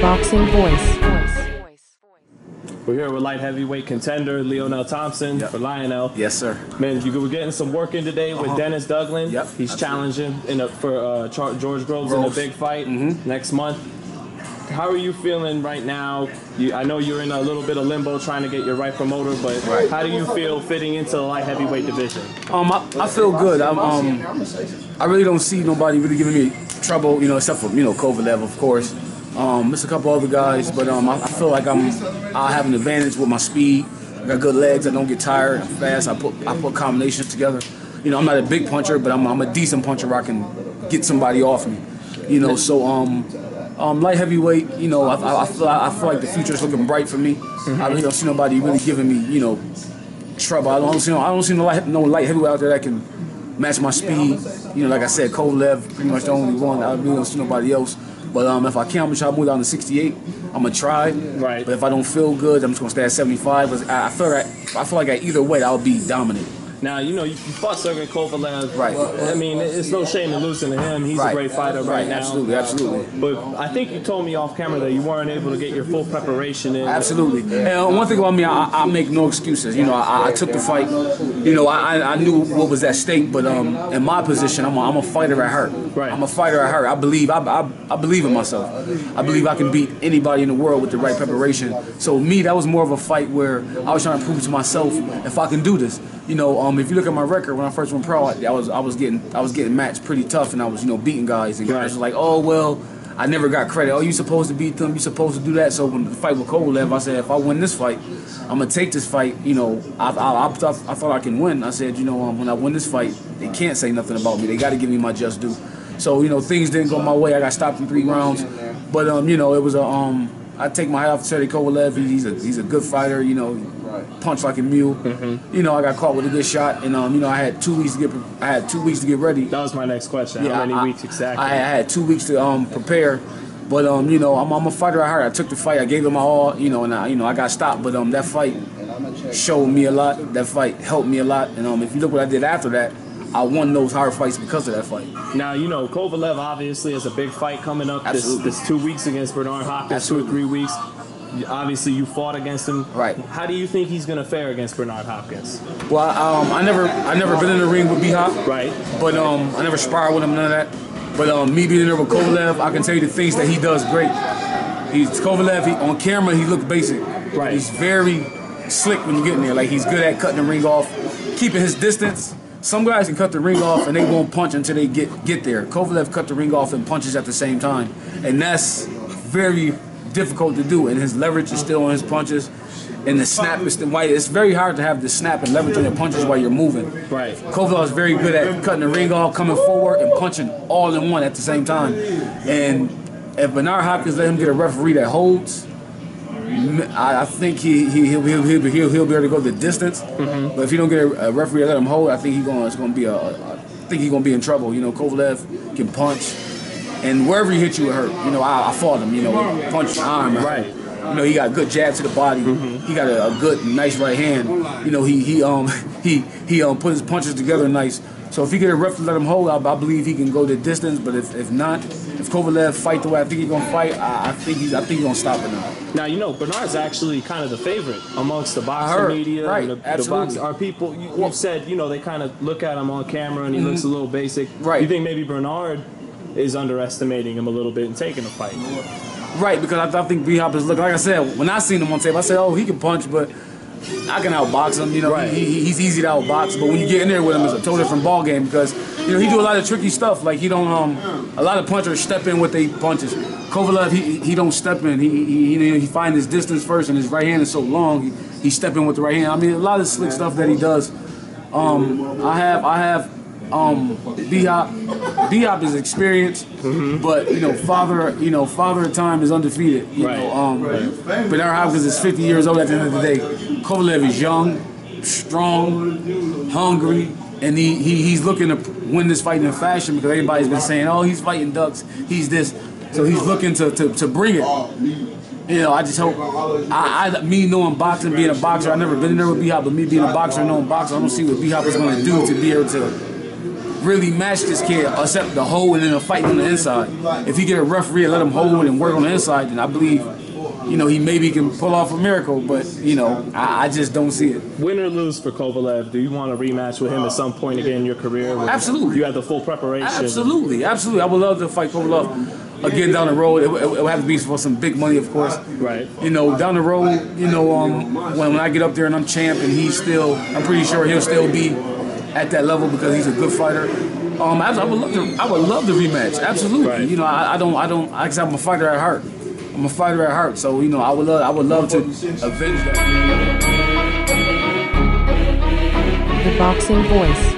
Boxing Voice. We're here with light heavyweight contender Lionell Thompson for Lionel. Yes, sir. Man, you were getting some work in today with Dennis Douglin. Yep. He's challenging for George Groves in a big fight next month. How are you feeling right now? I know you're in a little bit of limbo trying to get your right promoter, but how do you feel fitting into the light heavyweight division? I feel good. I really don't see nobody really giving me trouble, except for Kovalev, of course. There's a couple other guys, but I feel like I have an advantage with my speed. I got good legs. I don't get tired. I'm fast. I put combinations together. I'm not a big puncher, but I'm a decent puncher where I can get somebody off me. Light heavyweight, I feel like the future is looking bright for me. I really don't see nobody really giving me, trouble. I don't see no light heavyweight out there that can match my speed. Like I said, Kovalev pretty much the only one. I really don't see nobody else. But if I can, I'm gonna try to move down to 68. I'm gonna try. Right. But if I don't feel good, I'm just gonna stay at 75. I feel like either way, I'll be dominant. Now, you fought Sergey Kovalev. Right. I mean, it's no shame in losing to him. He's a great fighter right now. Absolutely, absolutely. But I think you told me off camera that you weren't able to get your full preparation in. Absolutely. And one thing about me, I make no excuses. I took the fight. I knew what was at stake. But in my position, I'm a fighter at heart. Right. I'm a fighter at heart. I believe in myself. I believe I can beat anybody in the world with the right preparation. So me, that was more of a fight where I was trying to prove to myself if I can do this. If you look at my record when I first went pro, I was getting matched pretty tough, and I was beating guys, and guys was like, oh well, I never got credit. Oh, you supposed to beat them, you supposed to do that. So when the fight with Kovalev, I said if I win this fight, I'm gonna take this fight. I thought I can win. I said when I win this fight, they can't say nothing about me. They got to give me my just due. So things didn't go my way. I got stopped in 3 rounds, but it was I take my hat off to Sergey Kovalev. He's a good fighter. Punch like a mule. I got caught with a good shot, and I had 2 weeks to get ready. That was my next question. How many weeks exactly? I had 2 weeks to prepare, but I'm a fighter at heart. I took the fight. I gave it my all. And I got stopped, but that fight showed me a lot. That fight helped me a lot, and if you look what I did after that, I won those hard fights because of that fight. Now, Kovalev obviously has a big fight coming up this 2 weeks against Bernard Hopkins, 2 or 3 weeks. Obviously, you fought against him. Right. How do you think he's going to fare against Bernard Hopkins? Well, I never been in the ring with B-Hop. Right. But I never sparred with him, none of that. But me being there with Kovalev, I can tell you the things that he does great. Kovalev, on camera, he looks basic. Right. He's very slick when you get in there. Like, he's good at cutting the ring off, keeping his distance. Some guys can cut the ring off and they won't punch until they get there. Kovalev cut the ring off and punches at the same time. And that's very difficult to do, and his leverage is still on his punches, and the snap is still white. It's very hard to have the snap and leverage on your punches while you're moving. Right. Kovalev is very good at cutting the ring off, coming forward, and punching all in one at the same time. And if Bernard Hopkins let him get a referee that holds, I think he'll be able to go the distance. But if you don't get a referee that let him hold, I think he's gonna be in trouble. Kovalev can punch. And wherever he hit you, it hurt. I fought him. Punch arm. Right. He got a good jab to the body. He got a good, nice right hand. He put his punches together nice. So if he get a ref to let him hold, I believe he can go the distance. But if not, if Kovalev fight the way I think he's gonna fight, I think he's gonna stop it now. Now Bernard's actually kind of the favorite amongst the boxing media. Right. Absolutely. Are people? You've said they kind of look at him on camera and he looks a little basic. Right. You think maybe Bernard is underestimating him a little bit and taking a fight? Right, because I think B-Hop is looking, like I said, when I seen him on tape, I said, oh, he can punch, but I can outbox him. He's easy to outbox, but when you get in there with him, it's a totally different ball game because he do a lot of tricky stuff. Like he don't a lot of punchers step in with their punches. Kovalev, he don't step in. He finds his distance first, and his right hand is so long. He step in with the right hand. I mean, a lot of slick stuff that he does. I have. B-Hop is experienced, but father time is undefeated. Bernard Hopkins is 50 years old at the end of the day. Kovalev is young, strong, hungry, and he's looking to win this fight in fashion because everybody's been saying, oh, he's fighting ducks, he's this, so he's looking to bring it. I just hope, me knowing boxing, being a boxer, I've never been in there with B-Hop, but me being a boxer, knowing boxer, I don't see what B-Hop is going to do to be able to really match this kid except the hold and then a fight on the inside. If he get a referee and let him hold and work on the inside, then I believe, you know, he maybe can pull off a miracle, but, you know, I just don't see it. Win or lose for Kovalev, do you want a rematch with him at some point again in your career? Absolutely. You had the full preparation. Absolutely, absolutely. I would love to fight Kovalev again down the road. It would have to be for some big money, of course. Right. You know, down the road, you know, when I get up there and I'm champ and he's still, I'm pretty sure he'll still be at that level because he's a good fighter. I would love the rematch. Absolutely. Right. You know, I'm a fighter at heart. I'm a fighter at heart, so you know I would love to avenge that. The Boxing Voice.